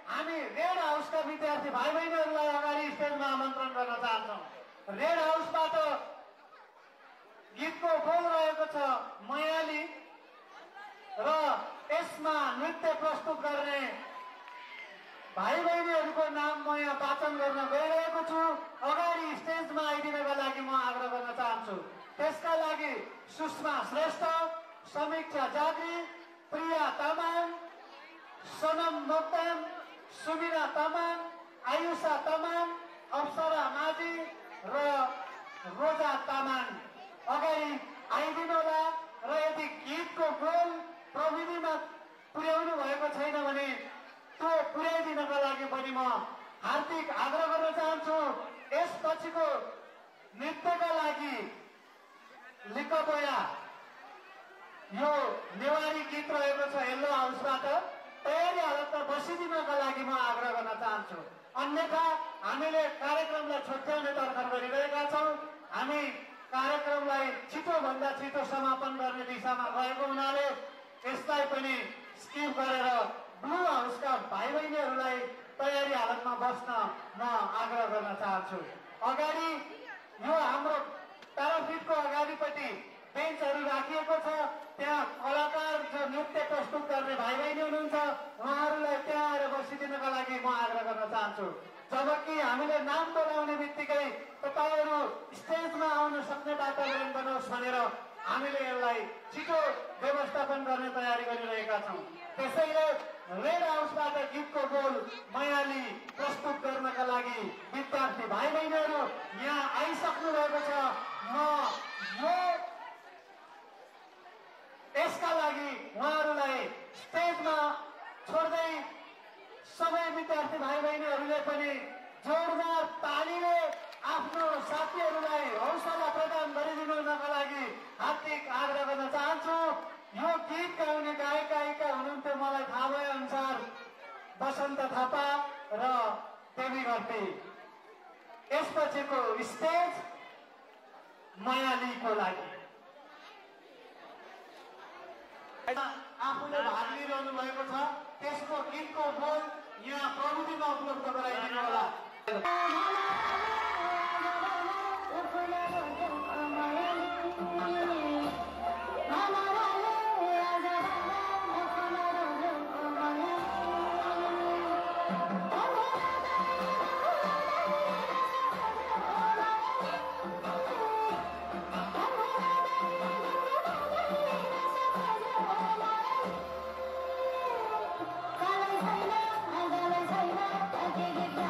हामी रेड हाउसका विद्यार्थी भाइ बहिनीहरूलाई अगाडि स्टेजमा आमन्त्रण गर्न चाहन्छौँ। रेड हाउसबाट गीतको बोल रहेको छ मायाली र यसमा नृत्य प्रस्तुत गर्ने भाइ बहिनीहरूको नाम म यहाँ वाचन गर्न गइरहेको छु। अगाडि स्टेजमा आइदिनका लागि म आग्रह गर्न चाहन्छु। त्यसका लागि सुषमा श्रेष्ठ, समीक्षा जात्री, प्रिया तामाङ, सोनम मोक्तान, सुमिना तामाङ, आयुषा तामाङ, अप्सरा माझी र रोजा तामाङ अगाडि आइदिनु होला। र यदि गीतको बोल प्रविधिमा पुर्याउनु भएको छैन भने त्यो पुर्याइदिनका लागि पनि म हार्दिक आग्रह गर्न चाहन्छु। यसपछिको नृत्यका लागि लिकबया यो नेवारी गीत रहेको छ येल्लो हाउसबाट तयारी हालतमा बसिदिनका लागि म आग्रह गर्न चाहन्छु। अन्यथा हामीले कार्यक्रमलाई छुट्याउने तर्खर गरिरहेका छौँ। हामी कार्यक्रमलाई छिटोभन्दा छिटो समापन गर्ने दिशामा गएको हुनाले यसलाई पनि स्किप गरेर ब्लू हाउसका भाइ बहिनीहरूलाई तयारी हालतमा बस्न म आग्रह गर्न चाहन्छु। अगाडि यो हाम्रो प्याराफिटको अगाडिपट्टि बेन्चहरू राखिएको छ। त्यहाँ कलाकार जो नृत्य प्रस्तुत गर्ने भाइ बहिनी हुनुहुन्छ उहाँहरूलाई त्यहाँ आएर बसिदिनका लागि म आग्रह गर्न चाहन्छु। जबकि हामीले नाम बोलाउने बित्तिकै तपाईहरू स्टेजमा आउन सक्ने वातावरण बनाओस् भनेर हामीले यसलाई छिटो व्यवस्थापन गर्ने तयारी गरिरहेका छौँ। त्यसैले रेड हाउसबाट गीतको बोल मायाली प्रस्तुत गर्नका लागि विद्यार्थी भाइ बहिनीहरू यहाँ आइसक्नु भएको छ। म यसका लागि उहाँहरूलाई स्टेजमा छोड्दै सबै विद्यार्थी भाइ बहिनीहरूले पनि जोरदार तालीले आफ्नो साथीहरूलाई हौसला प्रदान गरिदिनुका लागि हार्दिक आग्रह गर्न चाहन्छु। यो गीत गाउने गायक गायिका हुनुहुन्थ्यो मलाई थाहा भए अनुसार बसन्त थापा र देवी घरती। यसपछिको स्टेज मायालीको लागि आफूले भाग लिइरहनु भएको छ। त्यसको गीतको बोल यहाँ प्रविधिमा उपलब्ध गराइदिनु होला। Get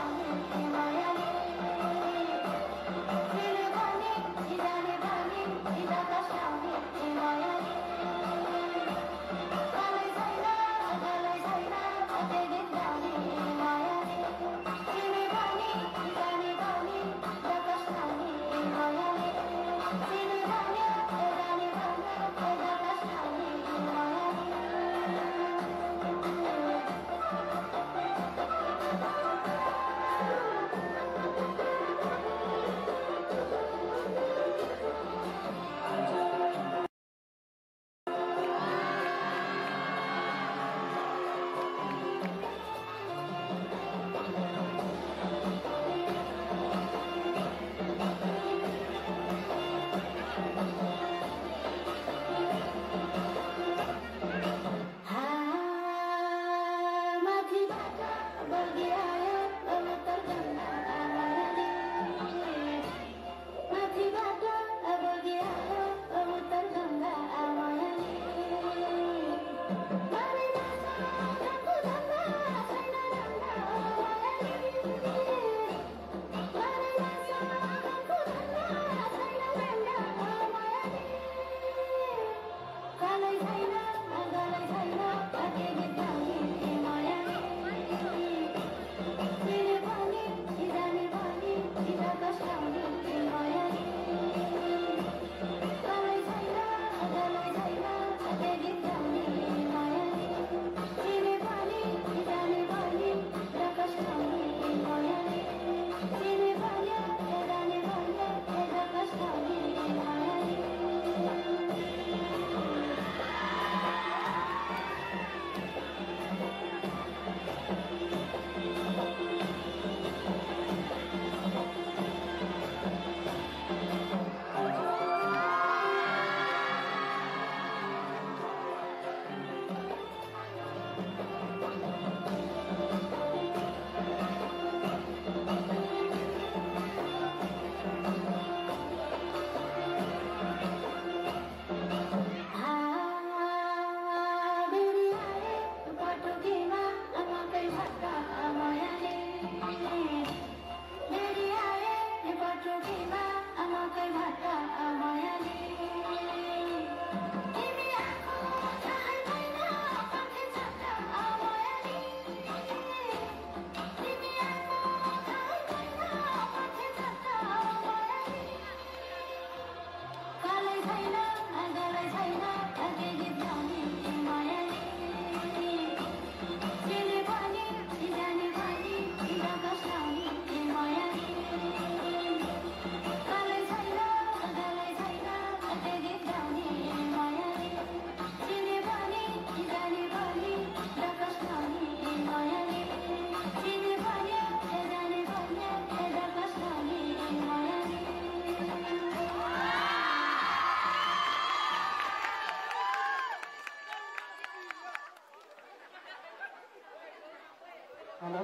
हेलो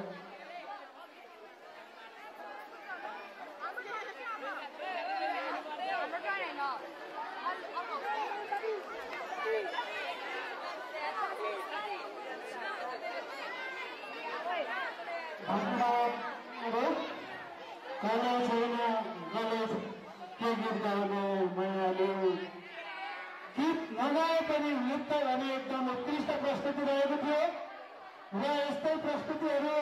कला छैन गलत के गीत गाउने महिलाले गीत नगाए पनि नृत्य भने एकदम उत्कृष्ट प्रस्तुति रहेको थियो र यस्तै प्रस्तुतिहरू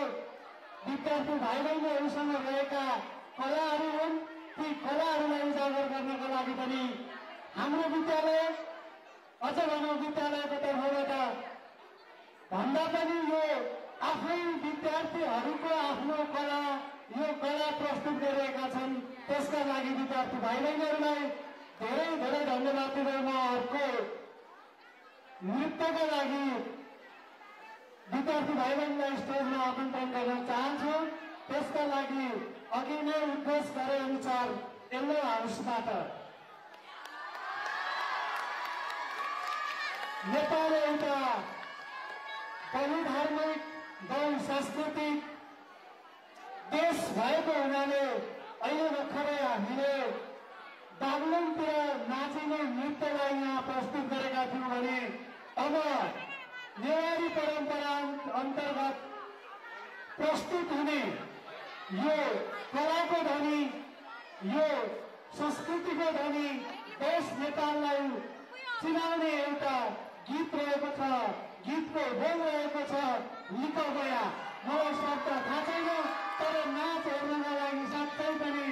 विद्यार्थी भाइ बहिनीहरूसँग रहेका कलाहरू हुन्। ती कलाहरूलाई उजागर गर्नका लागि पनि हाम्रो विद्यालय अझ भनौँ विद्यालयको तर्फबाट भन्दा पनि यो आफै विद्यार्थीहरूको आफ्नो कला यो कला प्रस्तुत गरिरहेका छन्। त्यसका लागि विद्यार्थी भाइ बहिनीहरूलाई धेरै धेरै धन्यवाद दिँदै म अर्को नृत्यका लागि विद्यार्थी भाइ बहिनीलाई स्टेजमा आमन्त्रण गर्न चाहन्छु। त्यसका लागि अघि नै उद्घोष गरे अनुसार येल्लो हाउसबाट नेपाल एउटा बहुधार्मिक बहु सांस्कृतिक देश भएको हुनाले अहिले भर्खरै हामीले बागलुङतिर नाचिने नृत्यलाई यहाँ प्रस्तुत गरेका थियौँ भने अब नेवारी परम्परा अन्तर्गत प्रस्तुत हुने यो कलाको धनी यो संस्कृतिको धनी देश नेपाललाई चिनाउने एउटा गीत रहेको छ। गीतको बोल रहेको छ लिको गया। मलाई शब्द थाहा छैन तर नाच हेर्नका लागि साँच्चै पनि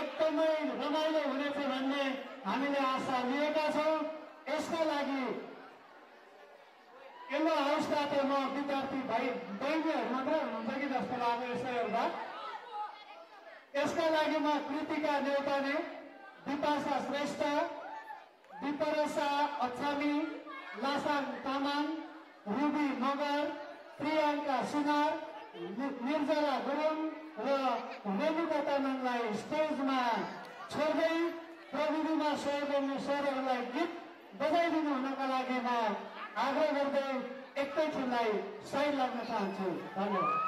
एकदमै रमाइलो हुनेछ भन्ने हामीले आशा लिएका छौँ। यसका लागि येल्लो हाउसबाट म विद्यार्थी भाइ बहिनीहरू मात्र हुनुहुन्छ कि जस्तो लाग्यो यसो हेर्दा। यसका लागि म कृतिका नेउपाने, दिपासा श्रेष्ठ, दिपरसा अछामी, लासाङ तामाङ, रुबी मगर, प्रियङ्का सुनार, निर्जला गुरुङ र रेणुका तामाङलाई स्टेजमा छोड्दै प्रविधिमा सहयोग गर्ने सरहरूलाई गीत बजाइदिनु हुनका लागि म आग्रह गर्दै एकैछिनलाई साइड लाग्न चाहन्छु। धन्यवाद।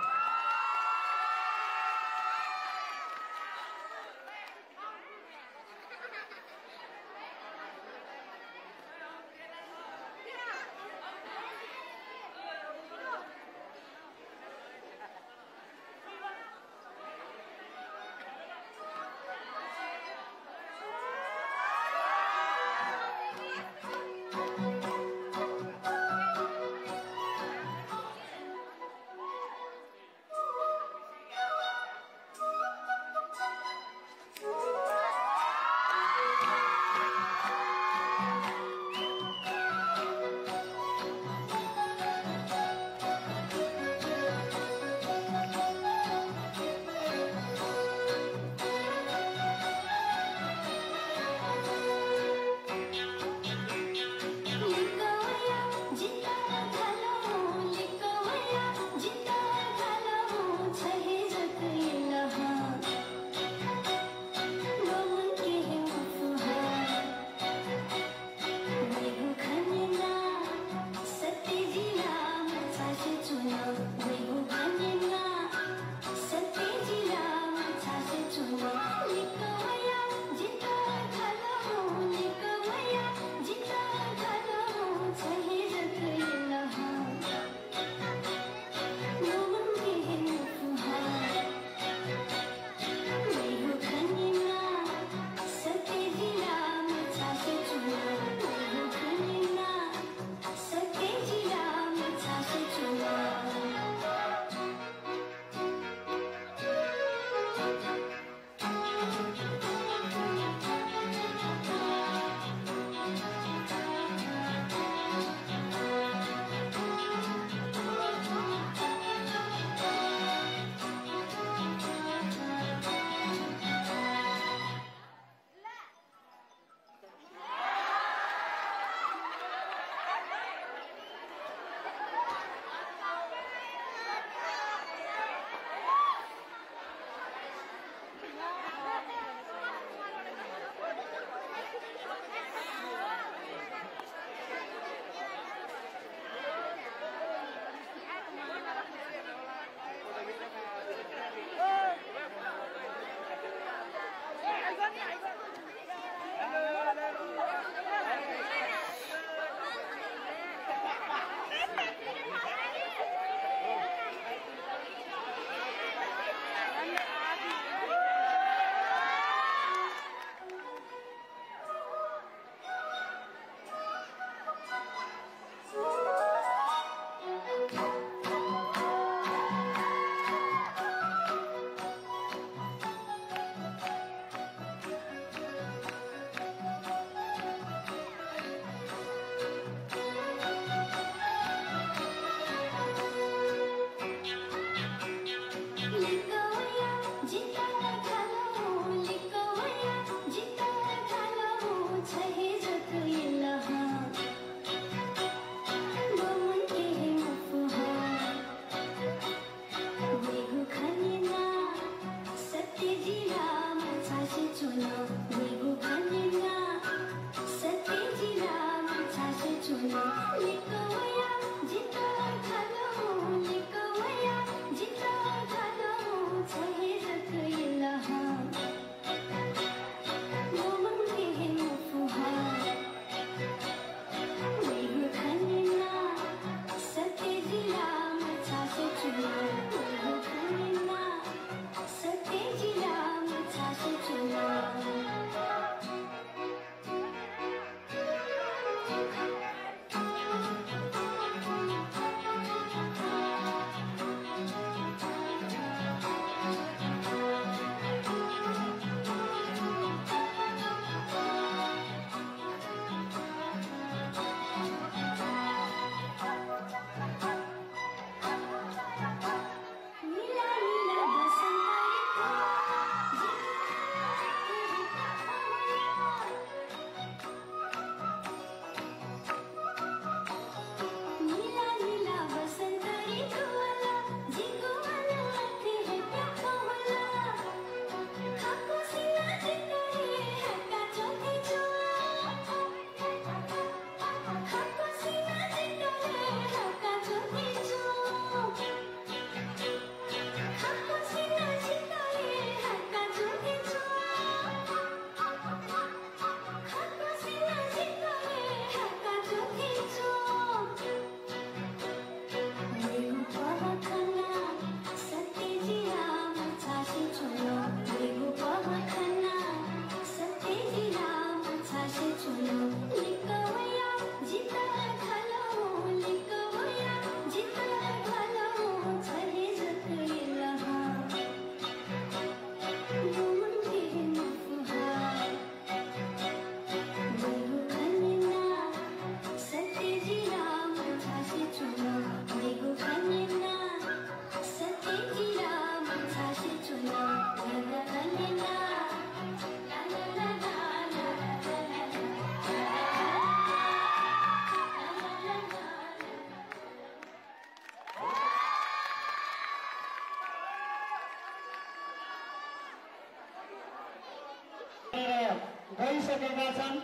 गइसकेका छन्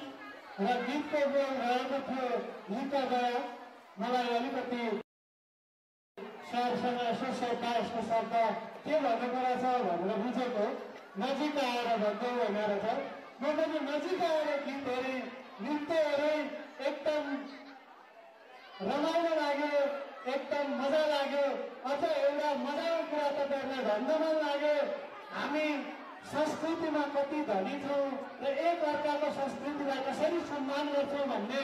र गीतको बोल रहेको थियो गीत गयो मलाई अलिकति सरसँग सोच्दा यसको शब्द के भन्नु पर्छ भनेर बुझेको नजिक आएर भन्दै भनेर छ म पनि नजिक आएर गीत हेरेँ नृत्य हेरेँ एकदम रमाइलो लाग्यो एकदम मजा लाग्यो अझ एउटा मजाको कुरा तपाईँहरूलाई भन्न मन लाग्यो हामी संस्कृतिमा कति धनी छौँ र एक अर्काको संस्कृतिलाई कसरी सम्मान गर्छौँ भन्ने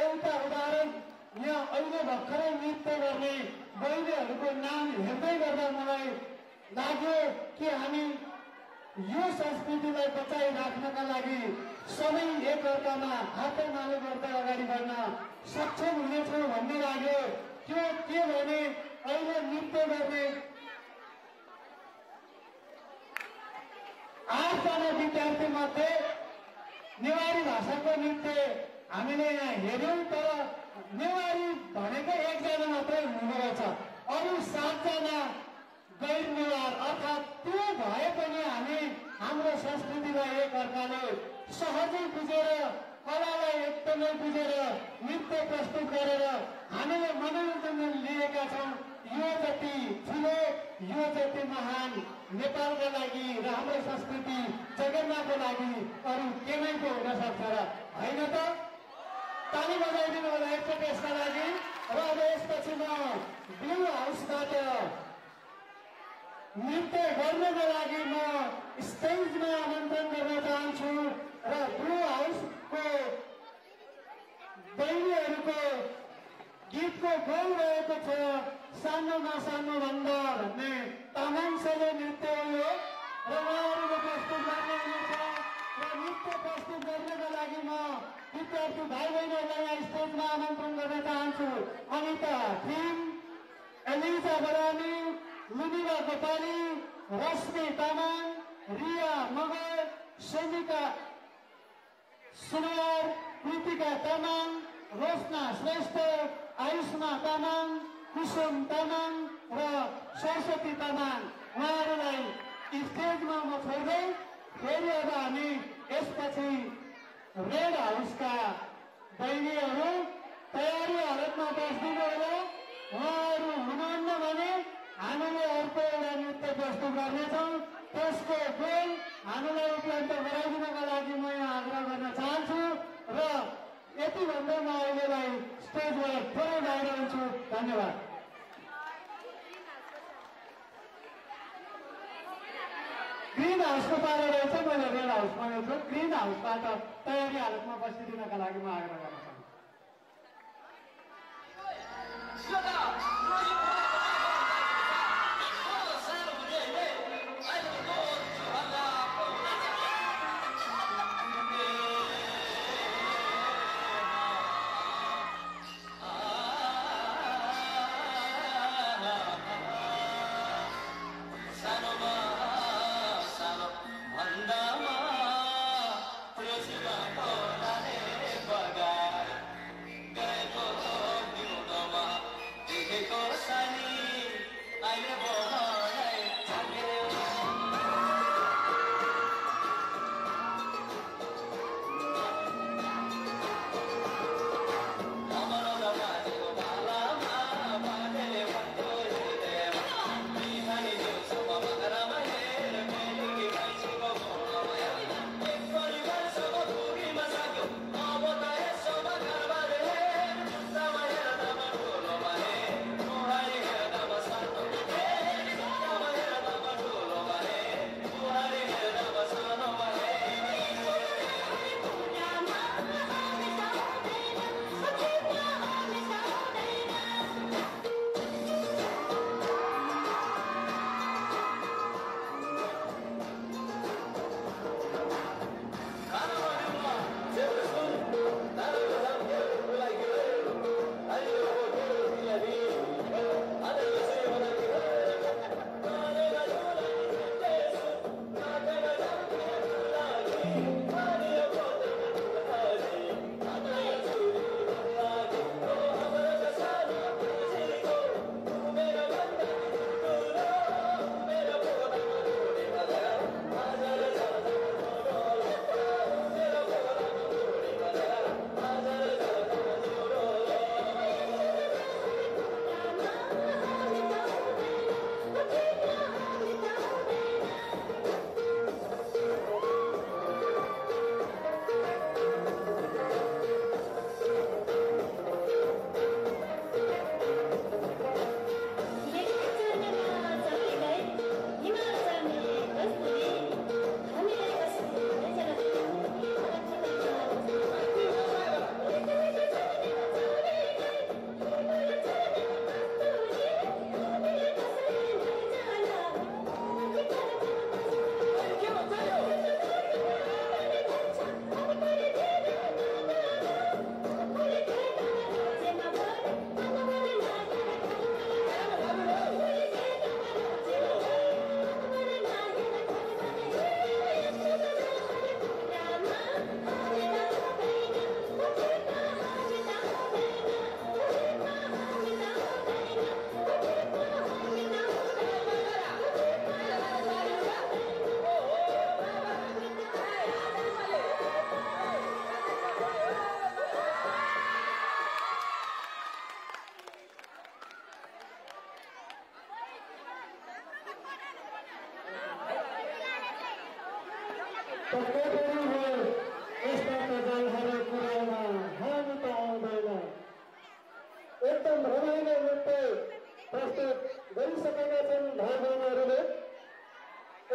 एउटा उदाहरण यहाँ अहिले भर्खरै नृत्य गर्ने बहिनीहरूको नाम हेर्दै गर्दा मलाई लाग्यो कि हामी यो संस्कृतिलाई बचाइराख्नका लागि सबै एक अर्कामा हातैमालो गर्दै अगाडि बढ्न सक्षम हुनेछौँ भन्ने लाग्यो त्यो के भने अहिले नृत्य गर्ने 8 जना विद्यार्थी मध्ये नेवारी भाषाको नृत्य हामीले यहाँ हेर्यौं तर नेवारी भनेको 1 जना मात्रै हुँदो रहेछ अरू 7 जना गैर नेवार अर्थात् त्यो भए पनि हामी हाम्रो संस्कृतिलाई एक अर्काले सहजै बुझेर कलालाई एकदमै बुझेर नृत्य प्रस्तुत गरेर हामीले मनोरञ्जन लिएका छौँ यो जति ठुलो यो जति महान नेपालका लागि र हाम्रो संस्कृति जगन्नाथको लागि अरू के नै पो हुन सक्छ र होइन त ताली बजाइदिनु होला एकचोटि यसका लागि र अब यसपछि म ब्लू हाउसबाट नृत्य गर्नको लागि म स्टेजमा आमन्त्रण गर्न चाहन्छु र ब्लू हाउसको बहिनीहरूको गीतको बोल रहेको छ सानोमा सानो भन्दा भन्ने तामाङ शैली नृत्य हो र उहाँहरूले प्रस्तुत गर्ने हुनेछ र नृत्य प्रस्तुत गर्नका लागि म विद्यार्थी भाइ बहिनीहरूलाई यहाँ स्टेजमा आमन्त्रण गर्न चाहन्छु अनिता थिम एलिजा बरानी लुनिवा गोपाली रश्मि तामाङ रिया मगर सजिका सुनार कृतिका तामाङ रोशना श्रेष्ठ आयुष्मा तामाङ कुसुम तामाङ र सरस्वती तामाङ उहाँहरूलाई स्टेजमा म छोड्दै फेरि अब हामी यसपछि रेड हाउसका बहिनीहरू तयारी हालतमा बस्दिनु होला उहाँहरू हुनुहुन्न भने हामीले अर्को एउटा नृत्य प्रस्तुत गर्नेछौँ त्यसको बोल हामीलाई उपलब्ध गराइदिनका लागि म यहाँ आग्रह गर्न चाहन्छु र यति भन्दै म अहिलेलाई स्टेजबाट थोरै बाहिर हुन्छु धन्यवाद ग्रीन हाउसको पालो रहेछ मैले रेड हाउसमा छु ग्रीन हाउसबाट तयारी हालतमा बसिदिनका लागि म आग्रह गर्न चाहन्छु Because एकदम रमाइलो नृत्य प्रस्तुत गरिसकेका छन् भाइ बहिनीहरूले।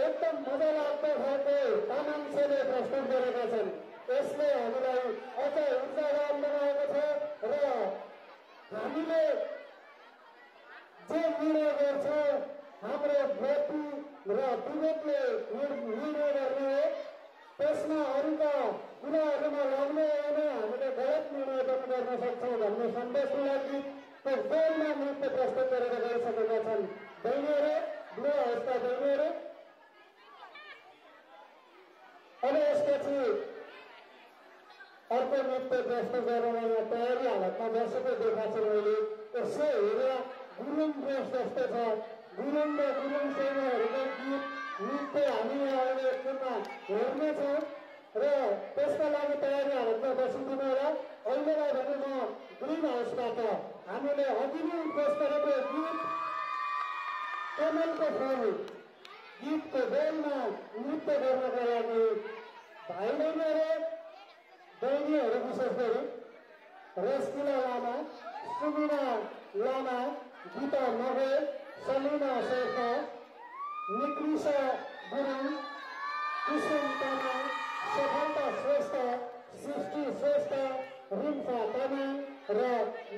एकदम मजा लाग्दो खालको तामाङले प्रस्तुत गरेका छन्। यसले हामीलाई अझ ऊर्जावान बनाएको छ र हामीले जे निर्णय गर्छ हाम्रो व्यक्ति र विवेकले निर्णय गर्ने हो। त्यसमा अरूका कुराहरूमा लाग्ने होइन, हामीले गलत निर्णय पनि गर्न सक्छौँ भन्ने सन्देशको लागि त्यो गोलमा नृत्य प्रस्तुत गरेर गइसकेका छन् बहिनीहरू। ल यस्ता बहिनीहरू अब यसपछि अर्को नृत्य प्रस्तुत गरेर यहाँ तयारी हालतमा बसेको देखाएको छु मैले। यसो हेरेर गुरुङ ड्रेस जस्तो छ। गुरुङ र गुरुङ सेनाहरूको गीत नृत्य हामी यहाँ अहिले एकछिनमा हेर्नेछौँ र त्यसका लागि तयारी हालतमा बसिदिनु होला। अहिलेलाई भने म ग्रिन हाउसबाट हामीले अघि नै पेश गरेको गीत कमलको फुल गीतको गोलमा नृत्य गर्नका लागि भाइ बहिनीहरू विशेष गरी रस्किला लामा, सुमिना लामा, गीता नगेल, सलिना शेर्पा, निकृषा गुरुङ, कुसुम तामाङ, सफलता श्रेष्ठ, सृष्टि श्रेष्ठ, रिम्फा तामाङ र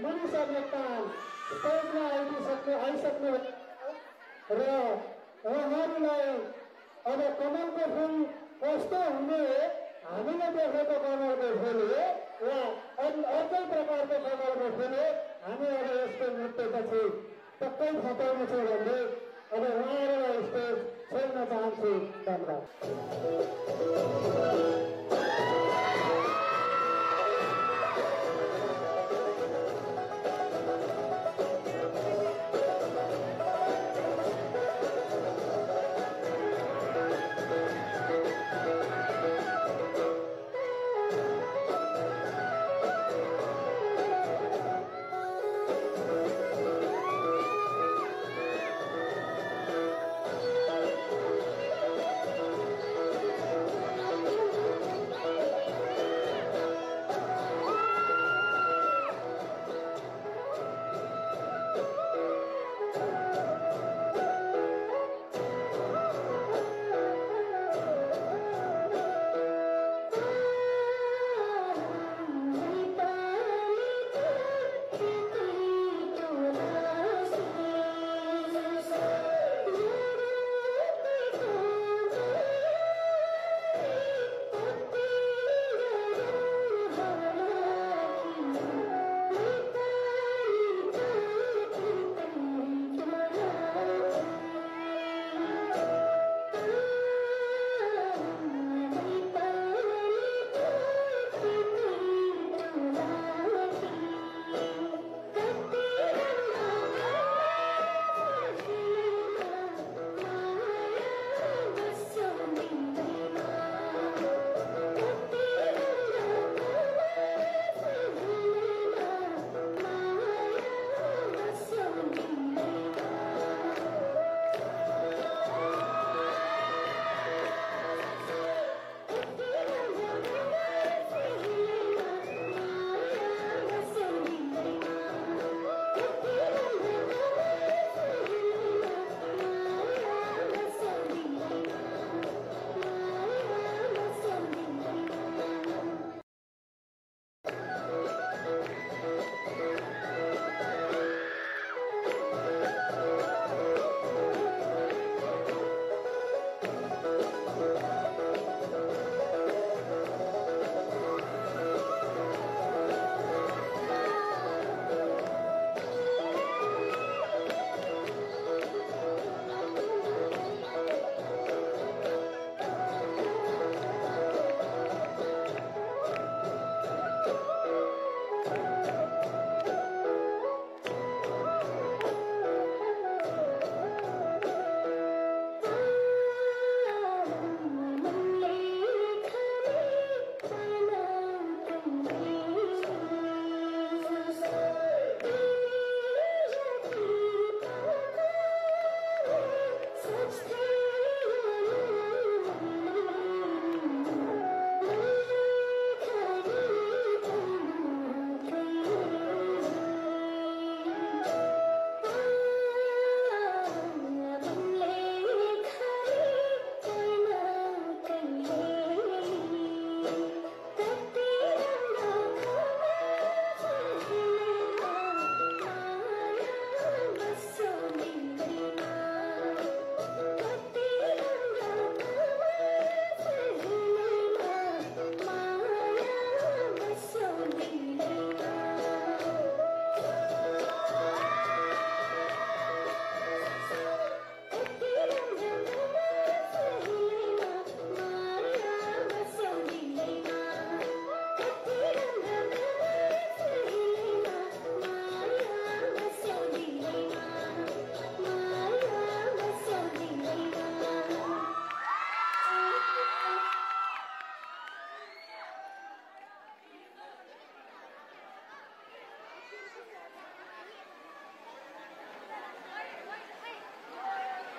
मनिषा नेतान स्टेजमा आइसक्नु र उहाँहरूलाई अब कमलको फुल कस्तो हुने हामीले देखेको कमलको फुल हो वा अर्कै प्रकारको कमलको फुल हो, हामी अब यसको नृत्यपछि पक्कै फटाउनेछौँ भन्दै अब उहाँहरूलाई स्टेज छोड्न चाहन्छु। धन्यवाद।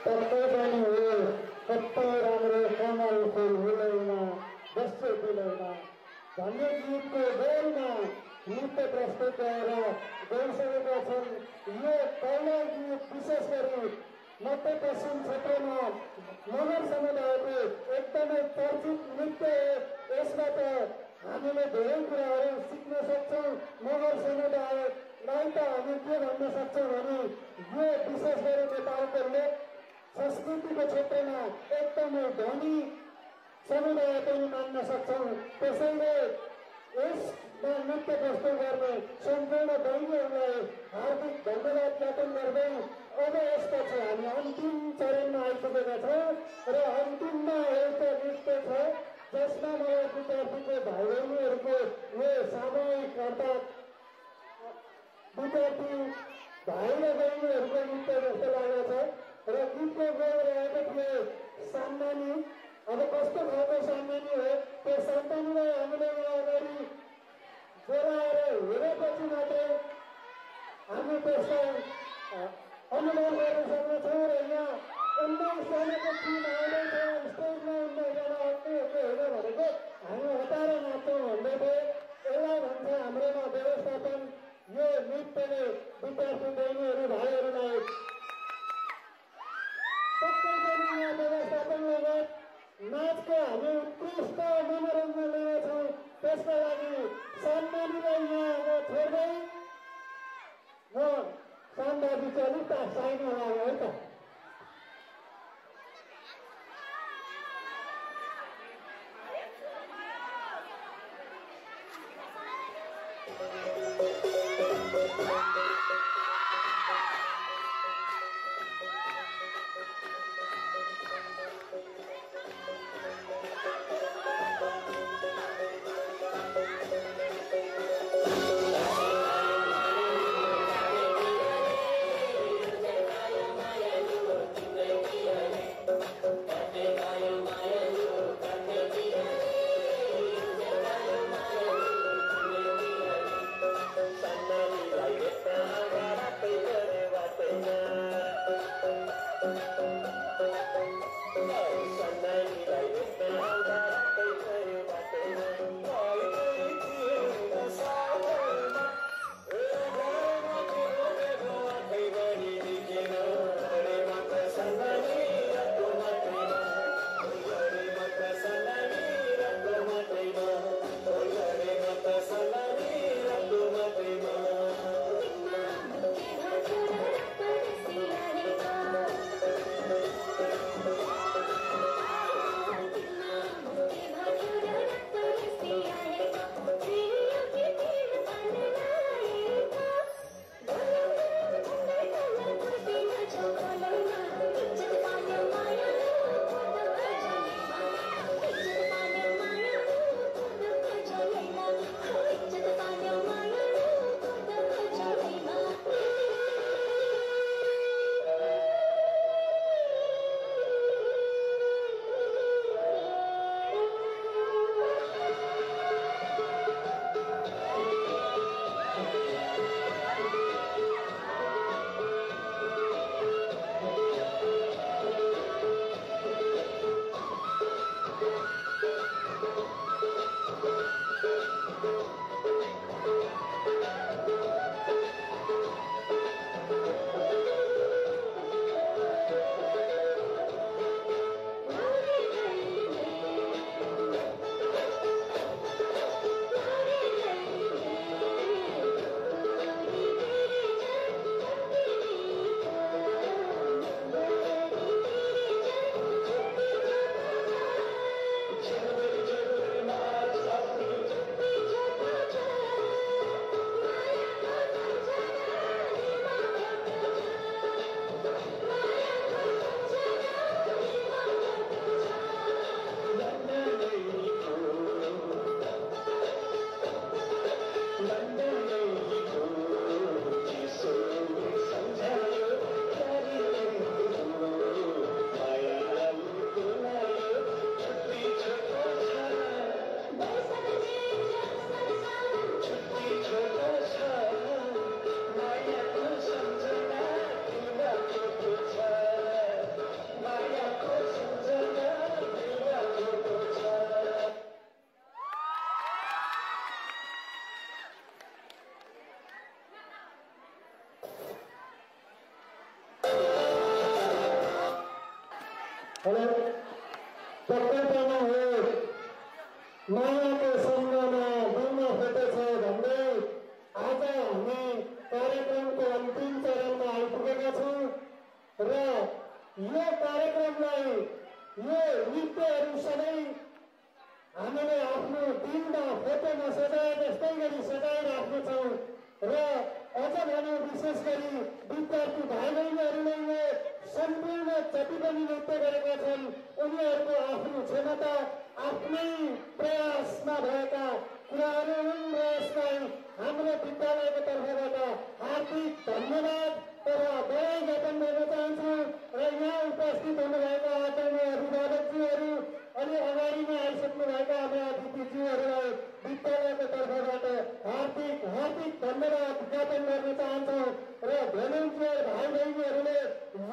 पक्कै पनि हो कति राम्रो कमल फुल हुँदैन जस्तो दिलैन भन्ने गीतको गौरमा नृत्य प्रस्तुत गरेर गइसकेका छन्। यो पहिलो गीत विशेष गरी मध्यपश्चिम क्षेत्रमा मगर समुदायको एकदमै चर्चित नृत्य हो। यसबाट हामीले धेरै कुराहरू सिक्न सक्छौँ। मगर समुदायलाई त हामी के भन्न सक्छौँ भने यो विशेष गरी नेपालको लोक संस्कृतिको क्षेत्रमा एकदमै धनी समुदाय पनि मान्न सक्छौँ। त्यसैले यसमा नृत्य प्रस्तुत गर्ने सम्पूर्ण दलहरूलाई हार्दिक धन्यवाद ज्ञापन गर्दै अब यसपछि हामी अन्तिम चरणमा आइसकेका छौँ र अन्तिममा एउटा नृत्य छ जसमा मलाई विद्यार्थीको भाइ बहिनीहरूको यो सामूहिक अर्थात् विद्यार्थी भाइ र बहिनीहरूको नृत्य जस्तो लागेको छ र गीतको गौर रहेको थियो सान्नानी। अब कस्तो खालको सान्नानी हो त्यो सान्नानीलाई हामीले अगाडि बोलाएर हेरेपछि मात्रै हामी त्यसलाई अनुभव गर्न सक्नेछौँ र यहाँ 19 जनाको टिम आउँदैछ स्टेजमा 19 जना हेर्न भनेको हामी हतार नाच्छौँ भन्दै थिए। यसलाई भन्छ हाम्रोमा व्यवस्थापन। यो नृत्यले विद्यार्थी बहिनीहरू भाइहरूलाई पक्कै पनि यहाँ व्यवस्थापन लगायत नाचको हामी उत्कृष्ट मनोरञ्जन लिनेछौँ। त्यसका लागि सम्मानीलाई यहाँ छोड्दै म सामबाजी चाहिँ अलिक साइनो लाग्यो है त। Sanna हेलो प्रकृतिमा हो मायाको सङ्गमा डुल्न खोजेछ भन्दै आज हामी कार्यक्रमको अन्तिम चरणमा आइपुगेका छौँ र यो कार्यक्रमलाई यो नृत्यहरू सधैँ हामीले आफ्नो दिनमा फोटोमा सजाए जस्तै गरी सजाइराख्नेछौँ र अझ भने विशेष गरी विद्यार्थी भाइ बहिनीहरूले सम्पूर्ण जति पनि नृत्य गरेका छन् उनीहरूको आफ्नो क्षमता आफ्नै प्रयासमा भएका कुराहरू र यसलाई हाम्रो विद्यालयको तर्फबाट हार्दिक धन्यवाद र बधाई ज्ञापन गर्न चाहन्छु र यहाँ उपस्थित हुनुभएका आदरणीय अभिभावकज्यूहरू अनि अगाडिमा आइसक्नुभएका हाम्रा अतिथिज्यूहरूलाई विद्यालयको तर्फबाट हार्दिक धन्यवाद ज्ञापन गर्न चाहन्छौँ र भोलिन्टियर भाइ बहिनीहरूले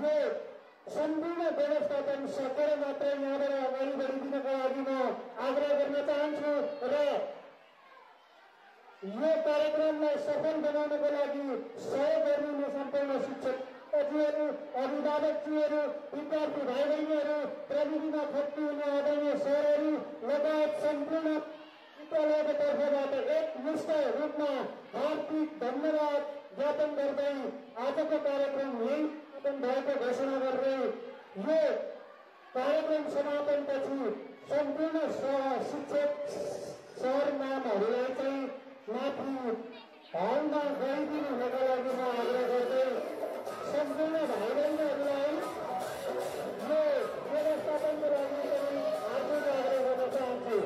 यो सम्पूर्ण व्यवस्थापन सकेर मात्रै यहाँबाट अगाडि बढिदिनको लागि म आग्रह गर्न चाहन्छु र यो कार्यक्रमलाई सफल बनाउनको लागि सहयोग गर्नुहुने सम्पूर्ण शिक्षकज्यूहरू अभिभावकज्यूहरू विद्यार्थी भाइ बहिनीहरू प्रविधिमा खट्नुहुने आदरणीय सरहरू लगायत सम्पूर्ण विद्यालयको तर्फबाट एकमुष्ट रूपमा हार्दिक धन्यवाद ज्ञापन गर्दै आजको कार्यक्रम यही समापन भएको घोषणा गर्दै यो कार्यक्रम समापनपछि सम्पूर्ण शिक्षक सर नामहरूलाई चाहिँ माथि हलमा गइदिनु हुनका लागि म आग्रह गर्दै सम्पूर्ण भाइ बहिनीहरूलाई यो व्यवस्थापनको लागि पनि हार्दिक आग्रह गर्न चाहन्छु।